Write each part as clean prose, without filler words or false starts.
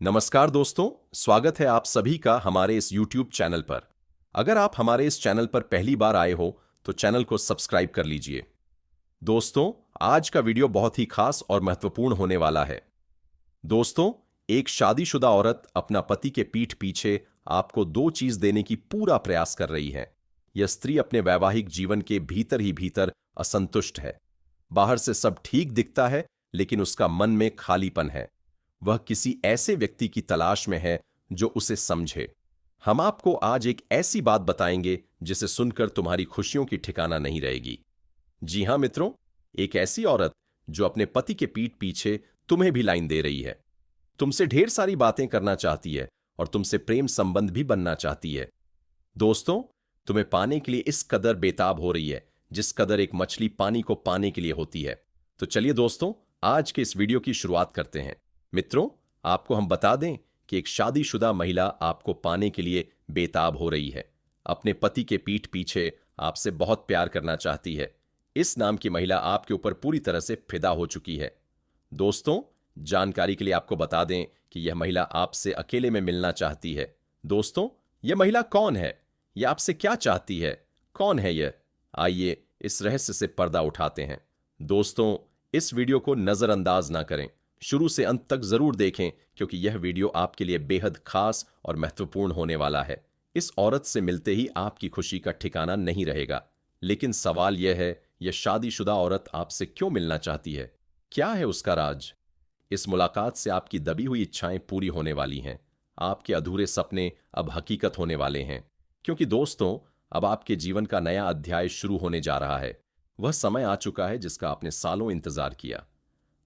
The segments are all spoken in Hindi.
नमस्कार दोस्तों, स्वागत है आप सभी का हमारे इस YouTube चैनल पर। अगर आप हमारे इस चैनल पर पहली बार आए हो तो चैनल को सब्सक्राइब कर लीजिए। दोस्तों, आज का वीडियो बहुत ही खास और महत्वपूर्ण होने वाला है। दोस्तों, एक शादीशुदा औरत अपना पति के पीठ पीछे आपको दो चीज देने की पूरा प्रयास कर रही है। यह स्त्री अपने वैवाहिक जीवन के भीतर ही भीतर असंतुष्ट है। बाहर से सब ठीक दिखता है, लेकिन उसका मन में खालीपन है। वह किसी ऐसे व्यक्ति की तलाश में है जो उसे समझे। हम आपको आज एक ऐसी बात बताएंगे जिसे सुनकर तुम्हारी खुशियों की ठिकाना नहीं रहेगी। जी हां मित्रों, एक ऐसी औरत जो अपने पति के पीठ पीछे तुम्हें भी लाइन दे रही है, तुमसे ढेर सारी बातें करना चाहती है और तुमसे प्रेम संबंध भी बनना चाहती है। दोस्तों, तुम्हें पाने के लिए इस कदर बेताब हो रही है जिस कदर एक मछली पानी को पाने के लिए होती है। तो चलिए दोस्तों, आज के इस वीडियो की शुरुआत करते हैं। मित्रों, आपको हम बता दें कि एक शादीशुदा महिला आपको पाने के लिए बेताब हो रही है। अपने पति के पीठ पीछे आपसे बहुत प्यार करना चाहती है। इस नाम की महिला आपके ऊपर पूरी तरह से फिदा हो चुकी है। दोस्तों, जानकारी के लिए आपको बता दें कि यह महिला आपसे अकेले में मिलना चाहती है। दोस्तों, यह महिला कौन है? यह आपसे क्या चाहती है? कौन है यह? आइए इस रहस्य से पर्दा उठाते हैं। दोस्तों, इस वीडियो को नजरअंदाज ना करें, शुरू से अंत तक जरूर देखें, क्योंकि यह वीडियो आपके लिए बेहद खास और महत्वपूर्ण होने वाला है। इस औरत से मिलते ही आपकी खुशी का ठिकाना नहीं रहेगा। लेकिन सवाल यह है, यह शादीशुदा औरत आपसे क्यों मिलना चाहती है? क्या है उसका राज? इस मुलाकात से आपकी दबी हुई इच्छाएं पूरी होने वाली हैं। आपके अधूरे सपने अब हकीकत होने वाले हैं। क्योंकि दोस्तों, अब आपके जीवन का नया अध्याय शुरू होने जा रहा है। वह समय आ चुका है जिसका आपने सालों इंतजार किया।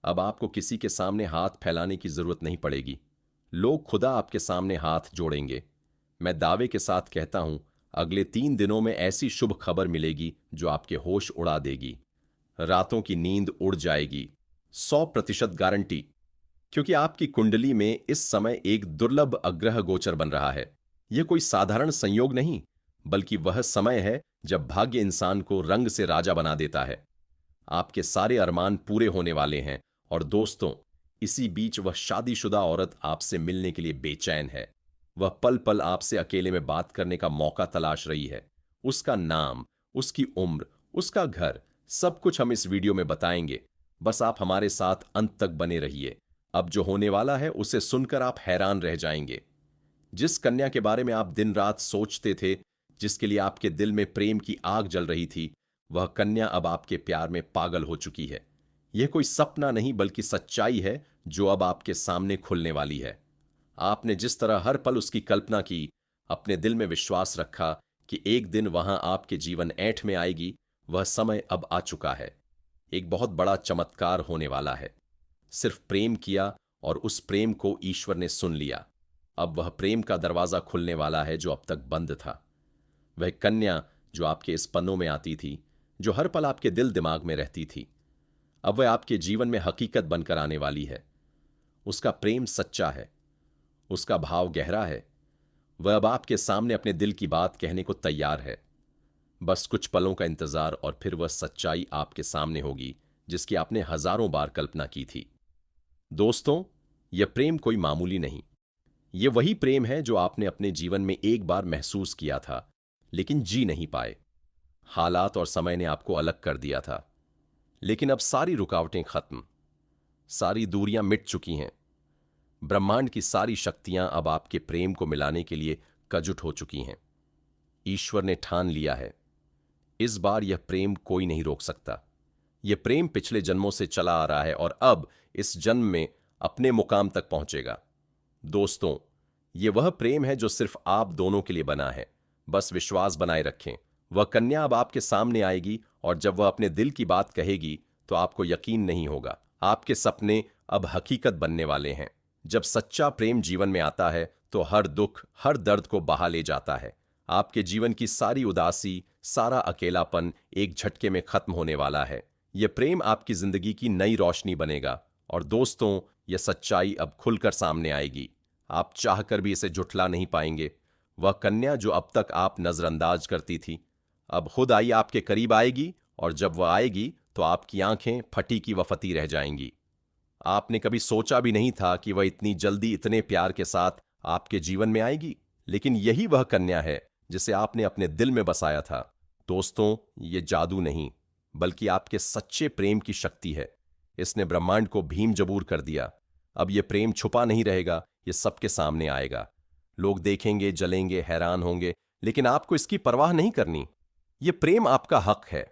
अब आपको किसी के सामने हाथ फैलाने की जरूरत नहीं पड़ेगी। लोग खुदा आपके सामने हाथ जोड़ेंगे। मैं दावे के साथ कहता हूं, अगले 3 दिनों में ऐसी शुभ खबर मिलेगी जो आपके होश उड़ा देगी। रातों की नींद उड़ जाएगी। 100% गारंटी। क्योंकि आपकी कुंडली में इस समय एक दुर्लभ अग्रह गोचर बन रहा है। यह कोई साधारण संयोग नहीं, बल्कि वह समय है जब भाग्य इंसान को रंग से राजा बना देता है। आपके सारे अरमान पूरे होने वाले हैं। और दोस्तों, इसी बीच वह शादीशुदा औरत आपसे मिलने के लिए बेचैन है। वह पल पल आपसे अकेले में बात करने का मौका तलाश रही है। उसका नाम, उसकी उम्र, उसका घर, सब कुछ हम इस वीडियो में बताएंगे। बस आप हमारे साथ अंत तक बने रहिए। अब जो होने वाला है उसे सुनकर आप हैरान रह जाएंगे। जिस कन्या के बारे में आप दिन रात सोचते थे, जिसके लिए आपके दिल में प्रेम की आग जल रही थी, वह कन्या अब आपके प्यार में पागल हो चुकी है। यह कोई सपना नहीं बल्कि सच्चाई है जो अब आपके सामने खुलने वाली है। आपने जिस तरह हर पल उसकी कल्पना की, अपने दिल में विश्वास रखा कि एक दिन वहां आपके जीवन ऐंठ में आएगी, वह समय अब आ चुका है। एक बहुत बड़ा चमत्कार होने वाला है। सिर्फ प्रेम किया और उस प्रेम को ईश्वर ने सुन लिया। अब वह प्रेम का दरवाजा खुलने वाला है जो अब तक बंद था। वह कन्या जो आपके इस पन्नों में आती थी, जो हर पल आपके दिल दिमाग में रहती थी, अब वह आपके जीवन में हकीकत बनकर आने वाली है। उसका प्रेम सच्चा है, उसका भाव गहरा है। वह अब आपके सामने अपने दिल की बात कहने को तैयार है। बस कुछ पलों का इंतजार और फिर वह सच्चाई आपके सामने होगी जिसकी आपने हजारों बार कल्पना की थी। दोस्तों, यह प्रेम कोई मामूली नहीं। यह वही प्रेम है जो आपने अपने जीवन में एक बार महसूस किया था, लेकिन जी नहीं पाए। हालात और समय ने आपको अलग कर दिया था। लेकिन अब सारी रुकावटें खत्म, सारी दूरियां मिट चुकी हैं। ब्रह्मांड की सारी शक्तियां अब आपके प्रेम को मिलाने के लिए एकजुट हो चुकी हैं। ईश्वर ने ठान लिया है, इस बार यह प्रेम कोई नहीं रोक सकता। यह प्रेम पिछले जन्मों से चला आ रहा है और अब इस जन्म में अपने मुकाम तक पहुंचेगा। दोस्तों, यह वह प्रेम है जो सिर्फ आप दोनों के लिए बना है। बस विश्वास बनाए रखें। वह कन्या अब आपके सामने आएगी और जब वह अपने दिल की बात कहेगी तो आपको यकीन नहीं होगा। आपके सपने अब हकीकत बनने वाले हैं। जब सच्चा प्रेम जीवन में आता है तो हर दुख, हर दर्द को बहा ले जाता है। आपके जीवन की सारी उदासी, सारा अकेलापन एक झटके में खत्म होने वाला है। यह प्रेम आपकी जिंदगी की नई रोशनी बनेगा। और दोस्तों, यह सच्चाई अब खुलकर सामने आएगी। आप चाहकर भी इसे झुठला नहीं पाएंगे। वह कन्या जो अब तक आप नजरअंदाज करती थी, अब खुद आई आपके करीब आएगी। और जब वह आएगी तो आपकी आंखें फटी की वफती रह जाएंगी। आपने कभी सोचा भी नहीं था कि वह इतनी जल्दी इतने प्यार के साथ आपके जीवन में आएगी, लेकिन यही वह कन्या है जिसे आपने अपने दिल में बसाया था। दोस्तों, ये जादू नहीं, बल्कि आपके सच्चे प्रेम की शक्ति है। इसने ब्रह्मांड को भीम जबूर कर दिया। अब यह प्रेम छुपा नहीं रहेगा, यह सबके सामने आएगा। लोग देखेंगे, जलेंगे, हैरान होंगे, लेकिन आपको इसकी परवाह नहीं करनी। यह प्रेम आपका हक है।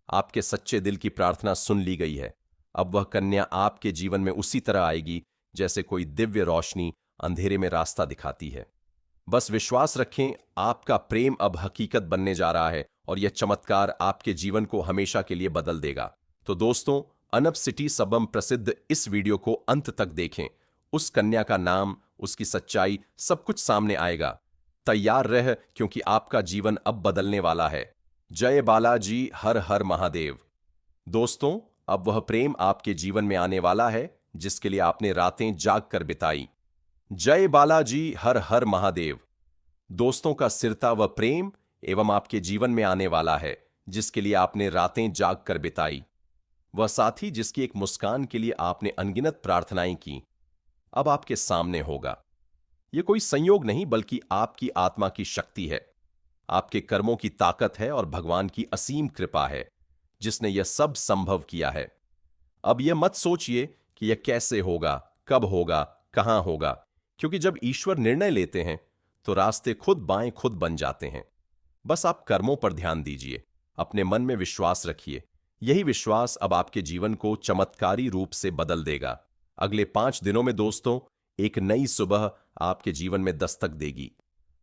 आपके सच्चे दिल की प्रार्थना सुन ली गई है। अब वह कन्या आपके जीवन में उसी तरह आएगी जैसे कोई दिव्य रोशनी अंधेरे में रास्ता दिखाती है। बस विश्वास रखें, आपका प्रेम अब हकीकत बनने जा रहा है और यह चमत्कार आपके जीवन को हमेशा के लिए बदल देगा। तो दोस्तों, अनब सिटी सबम प्रसिद्ध इस वीडियो को अंत तक देखें। उस कन्या का नाम, उसकी सच्चाई, सब कुछ सामने आएगा। तैयार रह, क्योंकि आपका जीवन अब बदलने वाला है। जय बालाजी, हर हर महादेव। दोस्तों, अब वह प्रेम आपके जीवन में आने वाला है जिसके लिए आपने रातें जाग कर बिताई। जय बालाजी, हर हर महादेव। दोस्तों का सिरता वह प्रेम एवं आपके जीवन में आने वाला है जिसके लिए आपने रातें जाग कर बिताई। वह साथी जिसकी एक मुस्कान के लिए आपने अनगिनत प्रार्थनाएं की, अब आपके सामने होगा। यह कोई संयोग नहीं, बल्कि आपकी आत्मा की शक्ति है, आपके कर्मों की ताकत है और भगवान की असीम कृपा है जिसने यह सब संभव किया है। अब यह मत सोचिए कि यह कैसे होगा, कब होगा, कहां होगा, क्योंकि जब ईश्वर निर्णय लेते हैं तो रास्ते खुद बाएं खुद बन जाते हैं। बस आप कर्मों पर ध्यान दीजिए, अपने मन में विश्वास रखिए। यही विश्वास अब आपके जीवन को चमत्कारी रूप से बदल देगा। अगले 5 दिनों में दोस्तों, एक नई सुबह आपके जीवन में दस्तक देगी।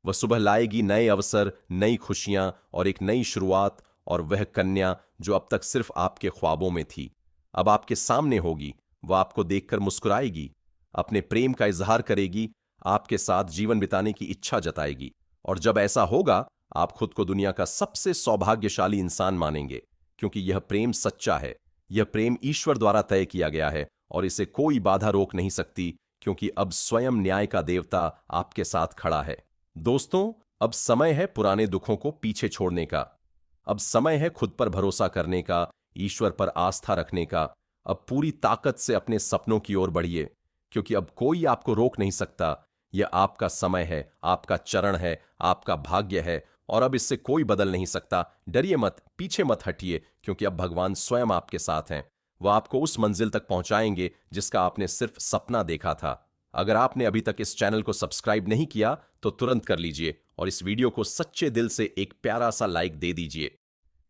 वह सुबह लाएगी नए अवसर, नई खुशियां और एक नई शुरुआत। और वह कन्या जो अब तक सिर्फ आपके ख्वाबों में थी, अब आपके सामने होगी। वह आपको देखकर मुस्कुराएगी, अपने प्रेम का इजहार करेगी, आपके साथ जीवन बिताने की इच्छा जताएगी। और जब ऐसा होगा, आप खुद को दुनिया का सबसे सौभाग्यशाली इंसान मानेंगे, क्योंकि यह प्रेम सच्चा है। यह प्रेम ईश्वर द्वारा तय किया गया है और इसे कोई बाधा रोक नहीं सकती, क्योंकि अब स्वयं न्याय का देवता आपके साथ खड़ा है। दोस्तों, अब समय है पुराने दुखों को पीछे छोड़ने का। अब समय है खुद पर भरोसा करने का, ईश्वर पर आस्था रखने का। अब पूरी ताकत से अपने सपनों की ओर बढ़िए, क्योंकि अब कोई आपको रोक नहीं सकता। यह आपका समय है, आपका चरण है, आपका भाग्य है और अब इससे कोई बदल नहीं सकता। डरिए मत, पीछे मत हटिए, क्योंकि अब भगवान स्वयं आपके साथ हैं। वह आपको उस मंजिल तक पहुंचाएंगे जिसका आपने सिर्फ सपना देखा था। अगर आपने अभी तक इस चैनल को सब्सक्राइब नहीं किया तो तुरंत कर लीजिए और इस वीडियो को सच्चे दिल से एक प्यारा सा लाइक दे दीजिए।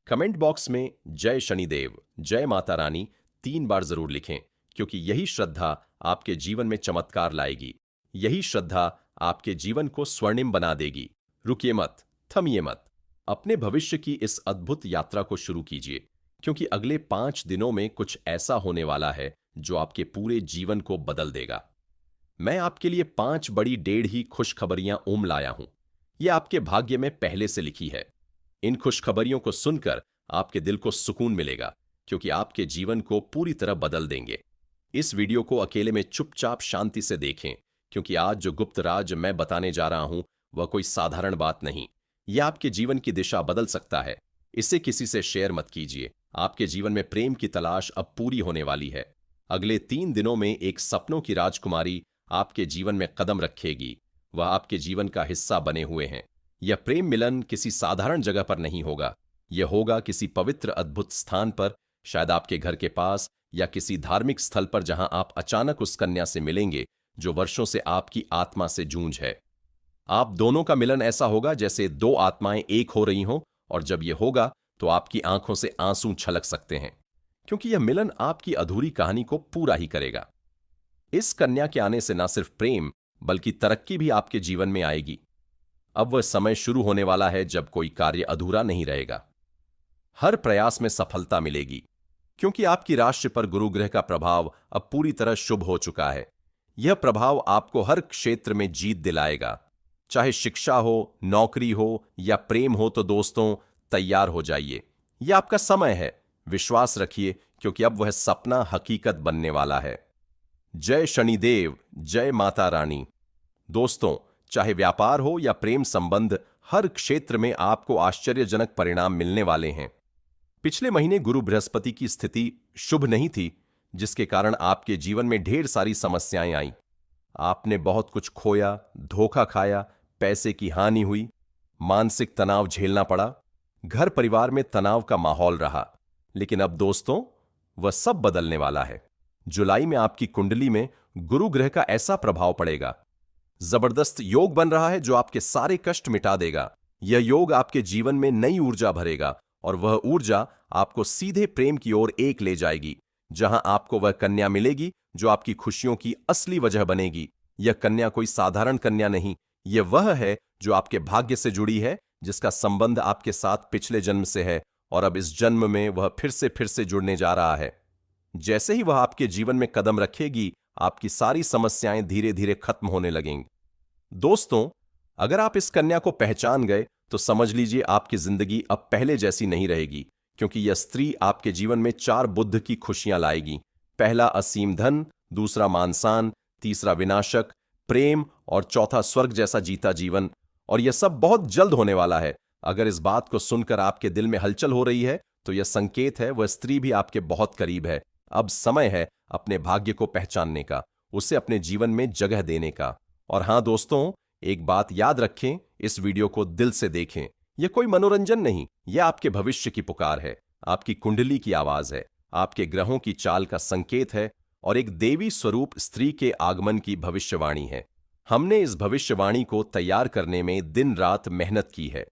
कमेंट बॉक्स में जय शनिदेव, जय माता रानी 3 बार जरूर लिखें, क्योंकि यही श्रद्धा आपके जीवन में चमत्कार लाएगी। यही श्रद्धा आपके जीवन को स्वर्णिम बना देगी। रुकिए मत, थमिए मत। अपने भविष्य की इस अद्भुत यात्रा को शुरू कीजिए, क्योंकि अगले 5 दिनों में कुछ ऐसा होने वाला है जो आपके पूरे जीवन को बदल देगा। मैं आपके लिए 5 बड़ी 1.5 ही खुशखबरियां ओम लाया हूं। यह आपके भाग्य में पहले से लिखी है। इन खुशखबरियों को सुनकर आपके दिल को सुकून मिलेगा, क्योंकि आपके जीवन को पूरी तरह बदल देंगे। इस वीडियो को अकेले में चुपचाप शांति से देखें, क्योंकि आज जो गुप्त राज मैं बताने जा रहा हूं वह कोई साधारण बात नहीं। यह आपके जीवन की दिशा बदल सकता है। इसे किसी से शेयर मत कीजिए। आपके जीवन में प्रेम की तलाश अब पूरी होने वाली है। अगले 3 दिनों में एक सपनों की राजकुमारी आपके जीवन में कदम रखेगी। वह आपके जीवन का हिस्सा बने हुए हैं। यह प्रेम मिलन किसी साधारण जगह पर नहीं होगा। यह होगा किसी पवित्र अद्भुत स्थान पर, शायद आपके घर के पास या किसी धार्मिक स्थल पर, जहां आप अचानक उस कन्या से मिलेंगे जो वर्षों से आपकी आत्मा से जूझ है। आप दोनों का मिलन ऐसा होगा जैसे 2 आत्माएं एक हो रही हों, और जब यह होगा तो आपकी आंखों से आंसू छलक सकते हैं, क्योंकि यह मिलन आपकी अधूरी कहानी को पूरा ही करेगा। इस कन्या के आने से न सिर्फ प्रेम बल्कि तरक्की भी आपके जीवन में आएगी। अब वह समय शुरू होने वाला है जब कोई कार्य अधूरा नहीं रहेगा। हर प्रयास में सफलता मिलेगी, क्योंकि आपकी राशि पर गुरु ग्रह का प्रभाव अब पूरी तरह शुभ हो चुका है। यह प्रभाव आपको हर क्षेत्र में जीत दिलाएगा, चाहे शिक्षा हो, नौकरी हो या प्रेम हो। तो दोस्तों, तैयार हो जाइए, यह आपका समय है। विश्वास रखिए, क्योंकि अब वह सपना हकीकत बनने वाला है। जय शनिदेव, जय माता रानी। दोस्तों, चाहे व्यापार हो या प्रेम संबंध, हर क्षेत्र में आपको आश्चर्यजनक परिणाम मिलने वाले हैं। पिछले महीने गुरु बृहस्पति की स्थिति शुभ नहीं थी, जिसके कारण आपके जीवन में ढेर सारी समस्याएं आईं। आपने बहुत कुछ खोया, धोखा खाया, पैसे की हानि हुई, मानसिक तनाव झेलना पड़ा, घर परिवार में तनाव का माहौल रहा। लेकिन अब दोस्तों, वह सब बदलने वाला है। जुलाई में आपकी कुंडली में गुरु ग्रह का ऐसा प्रभाव पड़ेगा, जबरदस्त योग बन रहा है जो आपके सारे कष्ट मिटा देगा। यह योग आपके जीवन में नई ऊर्जा भरेगा और वह ऊर्जा आपको सीधे प्रेम की ओर एक ले जाएगी, जहां आपको वह कन्या मिलेगी जो आपकी खुशियों की असली वजह बनेगी। यह कन्या कोई साधारण कन्या नहीं, यह वह है जो आपके भाग्य से जुड़ी है, जिसका संबंध आपके साथ पिछले जन्म से है और अब इस जन्म में वह फिर से जुड़ने जा रहा है। जैसे ही वह आपके जीवन में कदम रखेगी, आपकी सारी समस्याएं धीरे धीरे खत्म होने लगेंगी। दोस्तों, अगर आप इस कन्या को पहचान गए तो समझ लीजिए आपकी जिंदगी अब पहले जैसी नहीं रहेगी, क्योंकि यह स्त्री आपके जीवन में 4 बुद्ध की खुशियां लाएगी। पहला असीम धन, दूसरा मानसान, तीसरा विनाशक प्रेम और चौथा स्वर्ग जैसा जीता जीवन। और यह सब बहुत जल्द होने वाला है। अगर इस बात को सुनकर आपके दिल में हलचल हो रही है तो यह संकेत है वह स्त्री भी आपके बहुत करीब है। अब समय है अपने भाग्य को पहचानने का, उसे अपने जीवन में जगह देने का। और हां दोस्तों, एक बात याद रखें, इस वीडियो को दिल से देखें। यह कोई मनोरंजन नहीं, यह आपके भविष्य की पुकार है, आपकी कुंडली की आवाज है, आपके ग्रहों की चाल का संकेत है और एक देवी स्वरूप स्त्री के आगमन की भविष्यवाणी है। हमने इस भविष्यवाणी को तैयार करने में दिन रात मेहनत की है।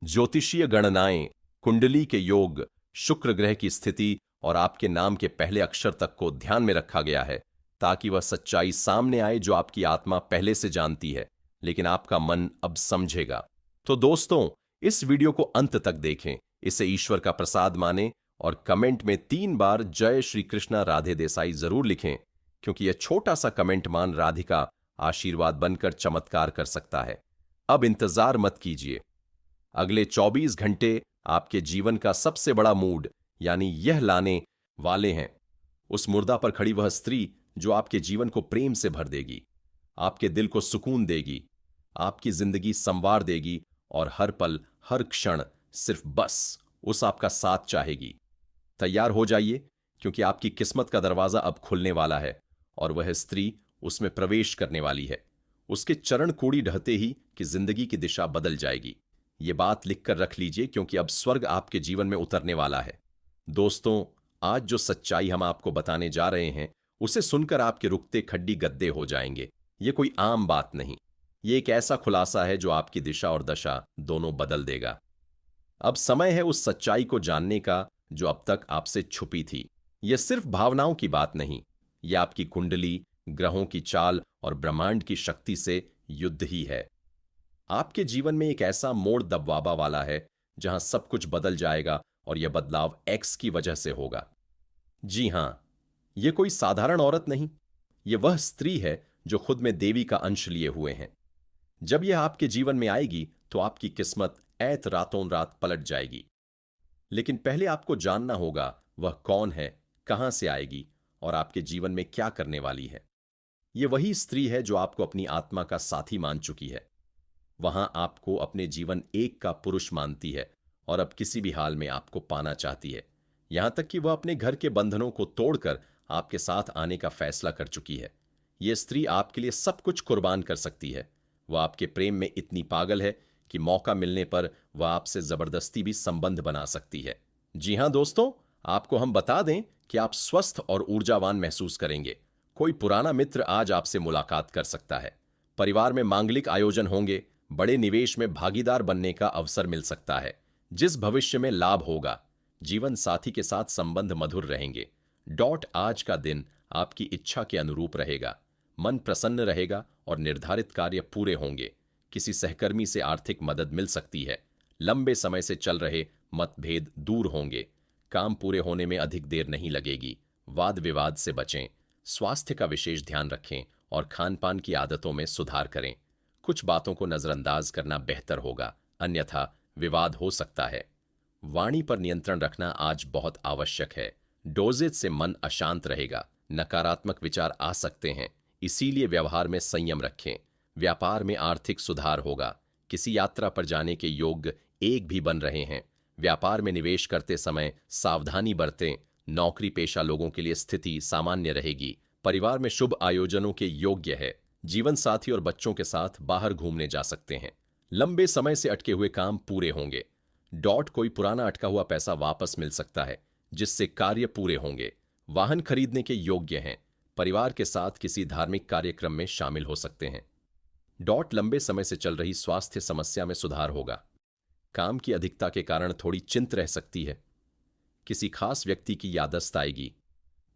ज्योतिषीय गणनाएं, कुंडली के योग, शुक्र ग्रह की स्थिति और आपके नाम के पहले अक्षर तक को ध्यान में रखा गया है, ताकि वह सच्चाई सामने आए जो आपकी आत्मा पहले से जानती है, लेकिन आपका मन अब समझेगा। तो दोस्तों, इस वीडियो को अंत तक देखें, इसे ईश्वर का प्रसाद माने और कमेंट में 3 बार जय श्री कृष्णा राधे देसाई जरूर लिखें, क्योंकि यह छोटा सा कमेंट मान राधिका आशीर्वाद बनकर चमत्कार कर सकता है। अब इंतजार मत कीजिए। अगले 24 घंटे आपके जीवन का सबसे बड़ा मूड यानी यह लाने वाले हैं। उस मुर्दा पर खड़ी वह स्त्री जो आपके जीवन को प्रेम से भर देगी, आपके दिल को सुकून देगी, आपकी जिंदगी संवार देगी और हर पल हर क्षण सिर्फ बस उस आपका साथ चाहेगी। तैयार हो जाइए, क्योंकि आपकी किस्मत का दरवाजा अब खुलने वाला है और वह स्त्री उसमें प्रवेश करने वाली है। उसके चरण कोड़ी ढहते ही कि जिंदगी की दिशा बदल जाएगी। ये बात लिखकर रख लीजिए, क्योंकि अब स्वर्ग आपके जीवन में उतरने वाला है। दोस्तों, आज जो सच्चाई हम आपको बताने जा रहे हैं, उसे सुनकर आपके रुकते खड्डी गद्दे हो जाएंगे। ये कोई आम बात नहीं, ये एक ऐसा खुलासा है जो आपकी दिशा और दशा दोनों बदल देगा। अब समय है उस सच्चाई को जानने का जो अब तक आपसे छुपी थी। यह सिर्फ भावनाओं की बात नहीं, यह आपकी कुंडली, ग्रहों की चाल और ब्रह्मांड की शक्ति से युद्ध ही है। आपके जीवन में एक ऐसा मोड़ दबवाबा वाला है जहां सब कुछ बदल जाएगा और यह बदलाव एक्स की वजह से होगा। जी हां, यह कोई साधारण औरत नहीं, यह वह स्त्री है जो खुद में देवी का अंश लिए हुए हैं। जब यह आपके जीवन में आएगी तो आपकी किस्मत ऐत रातों रात पलट जाएगी। लेकिन पहले आपको जानना होगा वह कौन है, कहां से आएगी और आपके जीवन में क्या करने वाली है। यह वही स्त्री है जो आपको अपनी आत्मा का साथी मान चुकी है, वहां आपको अपने जीवन एक का पुरुष मानती है और अब किसी भी हाल में आपको पाना चाहती है। यहां तक कि वह अपने घर के बंधनों को तोड़कर आपके साथ आने का फैसला कर चुकी है। यह स्त्री आपके लिए सब कुछ कुर्बान कर सकती है। वह आपके प्रेम में इतनी पागल है कि मौका मिलने पर वह आपसे जबरदस्ती भी संबंध बना सकती है। जी हां दोस्तों, आपको हम बता दें कि आप स्वस्थ और ऊर्जावान महसूस करेंगे। कोई पुराना मित्र आज आपसे मुलाकात कर सकता है। परिवार में मांगलिक आयोजन होंगे। बड़े निवेश में भागीदार बनने का अवसर मिल सकता है, जिस भविष्य में लाभ होगा। जीवन साथी के साथ संबंध मधुर रहेंगे। आज का दिन आपकी इच्छा के अनुरूप रहेगा। मन प्रसन्न रहेगा और निर्धारित कार्य पूरे होंगे। किसी सहकर्मी से आर्थिक मदद मिल सकती है। लंबे समय से चल रहे मतभेद दूर होंगे। काम पूरे होने में अधिक देर नहीं लगेगी। वाद विवाद से बचें। स्वास्थ्य का विशेष ध्यान रखें और खान पान की आदतों में सुधार करें। कुछ बातों को नजरअंदाज करना बेहतर होगा, अन्यथा विवाद हो सकता है। वाणी पर नियंत्रण रखना आज बहुत आवश्यक है। डोजेज से मन अशांत रहेगा। नकारात्मक विचार आ सकते हैं, इसीलिए व्यवहार में संयम रखें। व्यापार में आर्थिक सुधार होगा। किसी यात्रा पर जाने के योग्य एक भी बन रहे हैं। व्यापार में निवेश करते समय सावधानी बरतें। नौकरी पेशा लोगों के लिए स्थिति सामान्य रहेगी। परिवार में शुभ आयोजनों के योग्य है। जीवन साथी और बच्चों के साथ बाहर घूमने जा सकते हैं। लंबे समय से अटके हुए काम पूरे होंगे। कोई पुराना अटका हुआ पैसा वापस मिल सकता है, जिससे कार्य पूरे होंगे। वाहन खरीदने के योग्य हैं। परिवार के साथ किसी धार्मिक कार्यक्रम में शामिल हो सकते हैं। लंबे समय से चल रही स्वास्थ्य समस्या में सुधार होगा। काम की अधिकता के कारण थोड़ी चिंता रह सकती है। किसी खास व्यक्ति की याददाश्त आएगी।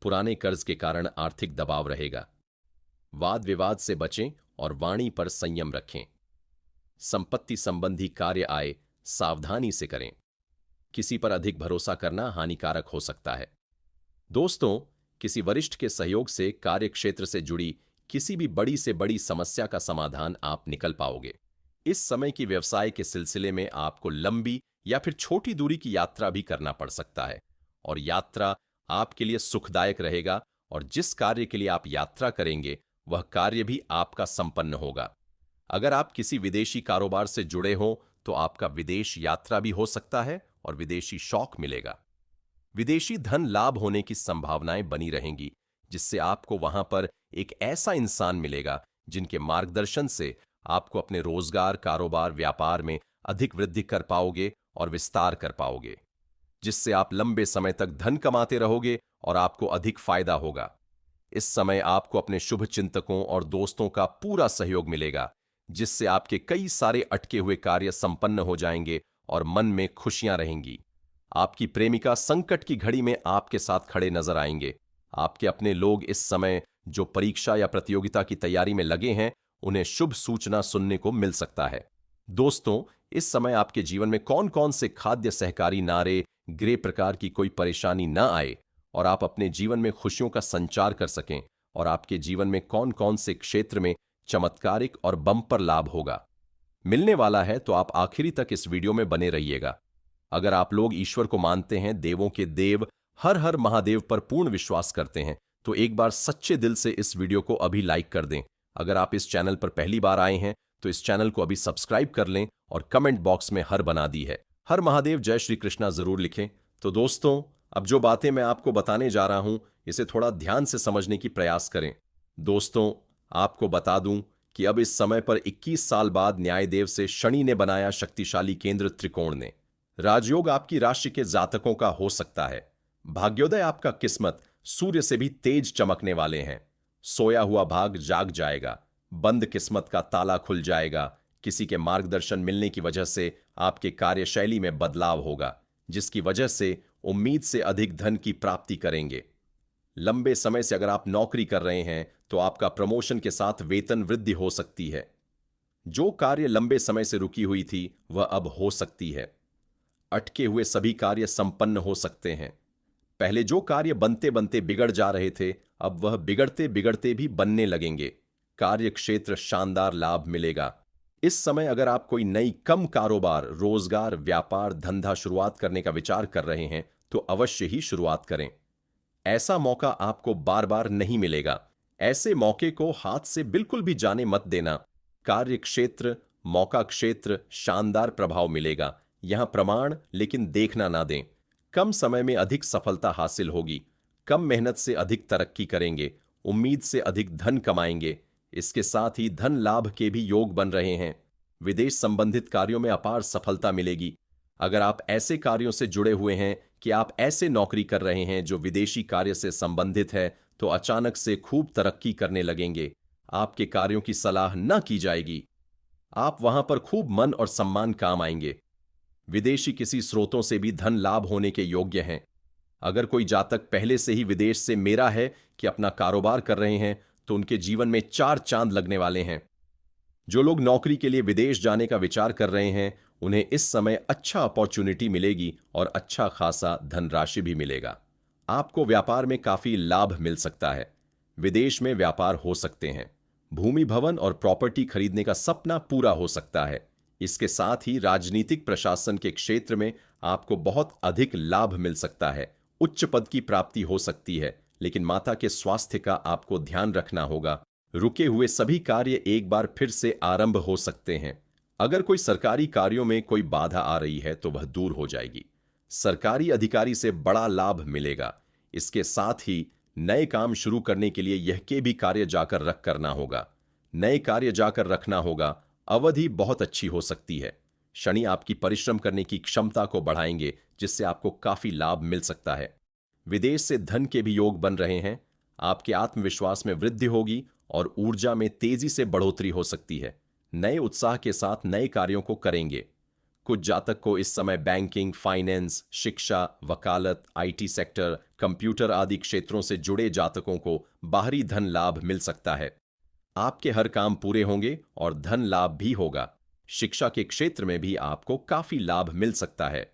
पुराने कर्ज के कारण आर्थिक दबाव रहेगा। वाद विवाद से बचें और वाणी पर संयम रखें। संपत्ति संबंधी कार्य आए सावधानी से करें। किसी पर अधिक भरोसा करना हानिकारक हो सकता है। दोस्तों, किसी वरिष्ठ के सहयोग से कार्य क्षेत्र से जुड़ी किसी भी बड़ी से बड़ी समस्या का समाधान आप निकल पाओगे। इस समय की व्यवसाय के सिलसिले में आपको लंबी या फिर छोटी दूरी की यात्रा भी करना पड़ सकता है, और यात्रा आपके लिए सुखदायक रहेगा, और जिस कार्य के लिए आप यात्रा करेंगे वह कार्य भी आपका संपन्न होगा। अगर आप किसी विदेशी कारोबार से जुड़े हो तो आपका विदेश यात्रा भी हो सकता है और विदेशी शौक मिलेगा। विदेशी धन लाभ होने की संभावनाएं बनी रहेंगी, जिससे आपको वहां पर एक ऐसा इंसान मिलेगा जिनके मार्गदर्शन से आपको अपने रोजगार, कारोबार, व्यापार में अधिक वृद्धि कर पाओगे और विस्तार कर पाओगे, जिससे आप लंबे समय तक धन कमाते रहोगे और आपको अधिक फायदा होगा। इस समय आपको अपने शुभ चिंतकों और दोस्तों का पूरा सहयोग मिलेगा, जिससे आपके कई सारे अटके हुए कार्य संपन्न हो जाएंगे और मन में खुशियां रहेंगी। आपकी प्रेमिका संकट की घड़ी में आपके साथ खड़े नजर आएंगे। आपके अपने लोग इस समय जो परीक्षा या प्रतियोगिता की तैयारी में लगे हैं, उन्हें शुभ सूचना सुनने को मिल सकता है। दोस्तों, इस समय आपके जीवन में कौन कौन से खाद्य सहकारी नारे, ग्रे प्रकार की कोई परेशानी न आए और आप अपने जीवन में खुशियों का संचार कर सकें, और आपके जीवन में कौन कौन से क्षेत्र में चमत्कारिक और बम्पर लाभ होगा, मिलने वाला है, तो आप आखिरी तक इस वीडियो में बने रहिएगा। अगर आप लोग ईश्वर को मानते हैं, देवों के देव हर हर महादेव पर पूर्ण विश्वास करते हैं, तो एक बार सच्चे दिल से इस वीडियो को अभी लाइक कर दें। अगर आप इस चैनल पर पहली बार आए हैं तो इस चैनल को अभी सब्सक्राइब कर लें और कमेंट बॉक्स में हर बना दी है, हर महादेव जय श्री कृष्णा जरूर लिखें। तो दोस्तों, अब जो बातें मैं आपको बताने जा रहा हूं, इसे थोड़ा ध्यान से समझने की प्रयास करें। दोस्तों, आपको बता दूं कि अब इस समय पर 21 साल बाद न्यायदेव से शनि ने बनाया शक्तिशाली केंद्र त्रिकोण ने। राजयोग आपकी राशि के जातकों का हो सकता है। भाग्योदय आपका किस्मत सूर्य से भी तेज चमकने वाले हैं। सोया हुआ भाग जाग जाएगा। बंद किस्मत का ताला खुल जाएगा। किसी के मार्गदर्शन मिलने की वजह से आपके कार्यशैली में बदलाव होगा, जिसकी वजह से उम्मीद से अधिक धन की प्राप्ति करेंगे। लंबे समय से अगर आप नौकरी कर रहे हैं तो आपका प्रमोशन के साथ वेतन वृद्धि हो सकती है। जो कार्य लंबे समय से रुकी हुई थी वह अब हो सकती है। अटके हुए सभी कार्य संपन्न हो सकते हैं। पहले जो कार्य बनते बनते बिगड़ जा रहे थे, अब वह बिगड़ते बिगड़ते भी बनने लगेंगे। कार्य क्षेत्र शानदार लाभ मिलेगा। इस समय अगर आप कोई नई कम कारोबार, रोजगार, व्यापार, धंधा शुरुआत करने का विचार कर रहे हैं तो अवश्य ही शुरुआत करें। ऐसा मौका आपको बार बार नहीं मिलेगा। ऐसे मौके को हाथ से बिल्कुल भी जाने मत देना। कार्य क्षेत्र, मौका क्षेत्र शानदार प्रभाव मिलेगा। यहां प्रमाण लेकिन देखना ना दें। कम समय में अधिक सफलता हासिल होगी। कम मेहनत से अधिक तरक्की करेंगे। उम्मीद से अधिक धन कमाएंगे। इसके साथ ही धन लाभ के भी योग बन रहे हैं। विदेश संबंधित कार्यों में अपार सफलता मिलेगी। अगर आप ऐसे कार्यों से जुड़े हुए हैं कि आप ऐसे नौकरी कर रहे हैं जो विदेशी कार्य से संबंधित है, तो अचानक से खूब तरक्की करने लगेंगे। आपके कार्यों की सलाह न की जाएगी। आप वहां पर खूब मन और सम्मान काम आएंगे। विदेशी किसी स्रोतों से भी धन लाभ होने के योग्य हैं। अगर कोई जातक पहले से ही विदेश से मेरा है कि अपना कारोबार कर रहे हैं, तो उनके जीवन में 4 चांद लगने वाले हैं। जो लोग नौकरी के लिए विदेश जाने का विचार कर रहे हैं, उन्हें इस समय अच्छा अपॉर्चुनिटी मिलेगी और अच्छा खासा धनराशि भी मिलेगा। आपको व्यापार में काफी लाभ मिल सकता है। विदेश में व्यापार हो सकते हैं। भूमि, भवन और प्रॉपर्टी खरीदने का सपना पूरा हो सकता है। इसके साथ ही राजनीतिक प्रशासन के क्षेत्र में आपको बहुत अधिक लाभ मिल सकता है। उच्च पद की प्राप्ति हो सकती है, लेकिन माता के स्वास्थ्य का आपको ध्यान रखना होगा। रुके हुए सभी कार्य एक बार फिर से आरंभ हो सकते हैं। अगर कोई सरकारी कार्यों में कोई बाधा आ रही है तो वह दूर हो जाएगी। सरकारी अधिकारी से बड़ा लाभ मिलेगा। इसके साथ ही नए काम शुरू करने के लिए यह के भी कार्य जाकर रख करना होगा। नए कार्य जाकर रखना होगा। अवधि बहुत अच्छी हो सकती है। शनि आपकी परिश्रम करने की क्षमता को बढ़ाएंगे, जिससे आपको काफी लाभ मिल सकता है। विदेश से धन के भी योग बन रहे हैं। आपके आत्मविश्वास में वृद्धि होगी और ऊर्जा में तेजी से बढ़ोतरी हो सकती है। नए उत्साह के साथ नए कार्यों को करेंगे। कुछ जातक को इस समय बैंकिंग, फाइनेंस, शिक्षा, वकालत, आईटी सेक्टर, कंप्यूटर आदि क्षेत्रों से जुड़े जातकों को बाहरी धन लाभ मिल सकता है। आपके हर काम पूरे होंगे और धन लाभ भी होगा। शिक्षा के क्षेत्र में भी आपको काफी लाभ मिल सकता है।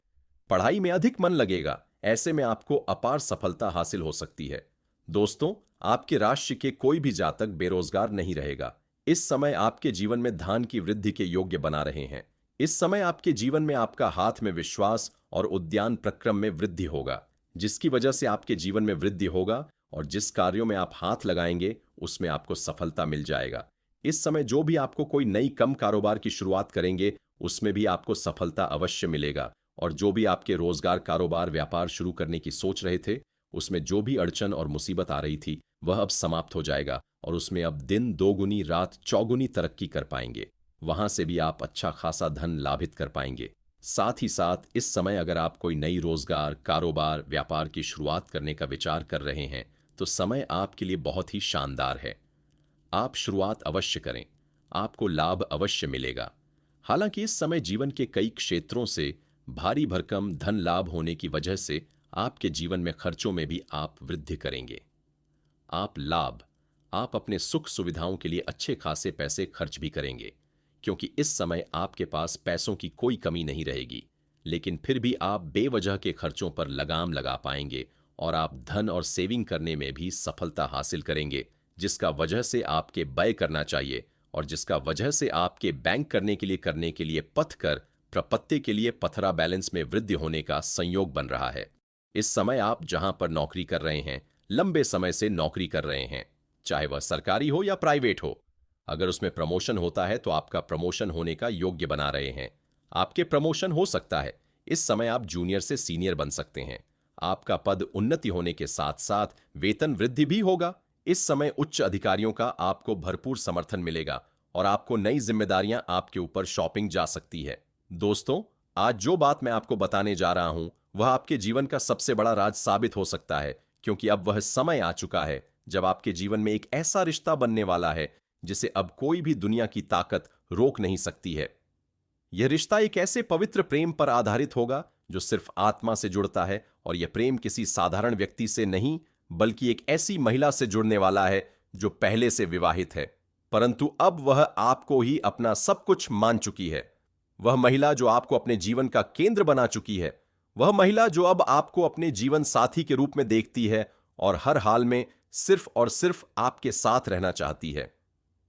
पढ़ाई में अधिक मन लगेगा। ऐसे में आपको अपार सफलता हासिल हो सकती है। दोस्तों, आपके राशि के कोई भी जातक बेरोजगार नहीं रहेगा। इस समय आपके जीवन में धन की वृद्धि के योग्य बना रहे हैं। इस समय आपके जीवन में आपका हाथ में विश्वास और उद्यान प्रक्रम में वृद्धि होगा, जिसकी वजह से आपके जीवन में वृद्धि होगा और जिस कार्यों में आप हाथ लगाएंगे उसमें आपको सफलता मिल जाएगा। इस समय जो भी आपको कोई नई कम कारोबार की शुरुआत करेंगे उसमें भी आपको सफलता अवश्य मिलेगा और जो भी आपके रोजगार, कारोबार, व्यापार शुरू करने की सोच रहे थे उसमें जो भी अड़चन और मुसीबत आ रही थी वह अब समाप्त हो जाएगा और उसमें अब दिन दोगुनी रात चौगुनी तरक्की कर पाएंगे। वहां से भी आप अच्छा खासा धन लाभित कर पाएंगे। साथ ही साथ इस समय अगर आप कोई नई रोजगार, कारोबार, व्यापार की शुरुआत करने का विचार कर रहे हैं तो समय आपके लिए बहुत ही शानदार है। आप शुरुआत अवश्य करें, आपको लाभ अवश्य मिलेगा। हालांकि इस समय जीवन के कई क्षेत्रों से भारी भरकम धन लाभ होने की वजह से आपके जीवन में खर्चों में भी आप वृद्धि करेंगे। आप अपने सुख सुविधाओं के लिए अच्छे खासे पैसे खर्च भी करेंगे, क्योंकि इस समय आपके पास पैसों की कोई कमी नहीं रहेगी। लेकिन फिर भी आप बेवजह के खर्चों पर लगाम लगा पाएंगे और आप धन और सेविंग करने में भी सफलता हासिल करेंगे, जिसका वजह से आपके व्यय करना चाहिए और जिसका वजह से आपके बैंक करने के लिए पथ कर प्रपत्ति के लिए पथरा बैलेंस में वृद्धि होने का संयोग बन रहा है। इस समय आप जहां पर नौकरी कर रहे हैं, लंबे समय से नौकरी कर रहे हैं, चाहे वह सरकारी हो या प्राइवेट हो, अगर उसमें प्रमोशन होता है तो आपका प्रमोशन होने का योग्य बना रहे हैं। आपके प्रमोशन हो सकता है। इस समय आप जूनियर से सीनियर बन सकते हैं। आपका पद उन्नति होने के साथ साथ वेतन वृद्धि भी होगा। इस समय उच्च अधिकारियों का आपको भरपूर समर्थन मिलेगा और आपको नई जिम्मेदारियां आपके ऊपर शॉपिंग जा सकती है। दोस्तों, आज जो बात मैं आपको बताने जा रहा हूं वह आपके जीवन का सबसे बड़ा राज साबित हो सकता है, क्योंकि अब वह समय आ चुका है जब आपके जीवन में एक ऐसा रिश्ता बनने वाला है जिसे अब कोई भी दुनिया की ताकत रोक नहीं सकती है। यह रिश्ता एक ऐसे पवित्र प्रेम पर आधारित होगा जो सिर्फ आत्मा से जुड़ता है और यह प्रेम किसी साधारण व्यक्ति से नहीं बल्कि एक ऐसी महिला से जुड़ने वाला है जो पहले से विवाहित है, परंतु अब वह आपको ही अपना सब कुछ मान चुकी है। वह महिला जो आपको अपने जीवन का केंद्र बना चुकी है, वह महिला जो अब आपको अपने जीवन साथी के रूप में देखती है और हर हाल में सिर्फ और सिर्फ आपके साथ रहना चाहती है।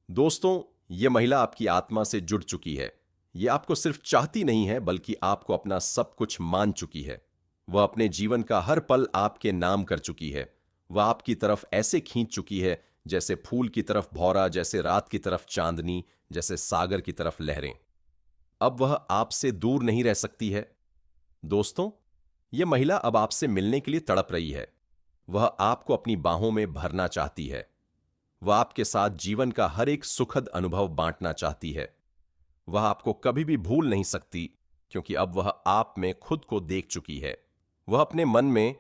दोस्तों, यह महिला आपकी आत्मा से जुड़ चुकी है। यह आपको सिर्फ चाहती नहीं है बल्कि आपको अपना सब कुछ मान चुकी है। वह अपने जीवन का हर पल आपके नाम कर चुकी है। वह आपकी तरफ ऐसे खींच चुकी है जैसे फूल की तरफ भौरा, जैसे रात की तरफ चांदनी, जैसे सागर की तरफ लहरें। अब वह आपसे दूर नहीं रह सकती है। दोस्तों, यह महिला अब आपसे मिलने के लिए तड़प रही है। वह आपको अपनी बाहों में भरना चाहती है। वह आपके साथ जीवन का हर एक सुखद अनुभव बांटना चाहती है। वह आपको कभी भी भूल नहीं सकती, क्योंकि अब वह आप में खुद को देख चुकी है। वह अपने मन में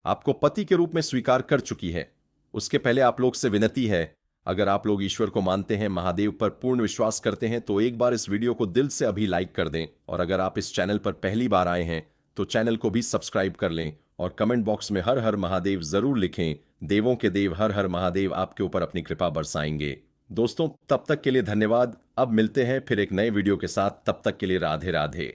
आपको पति के रूप में स्वीकार कर चुकी है। उसके पहले आप लोग से विनती है, अगर आप लोग ईश्वर को मानते हैं, महादेव पर पूर्ण विश्वास करते हैं, तो एक बार इस वीडियो को दिल से अभी लाइक कर दें और अगर आप इस चैनल पर पहली बार आए हैं तो चैनल को भी सब्सक्राइब कर लें और कमेंट बॉक्स में हर हर महादेव जरूर लिखें। देवों के देव हर हर महादेव आपके ऊपर अपनी कृपा बरसाएंगे। दोस्तों, तब तक के लिए धन्यवाद। अब मिलते हैं फिर एक नए वीडियो के साथ। तब तक के लिए राधे राधे।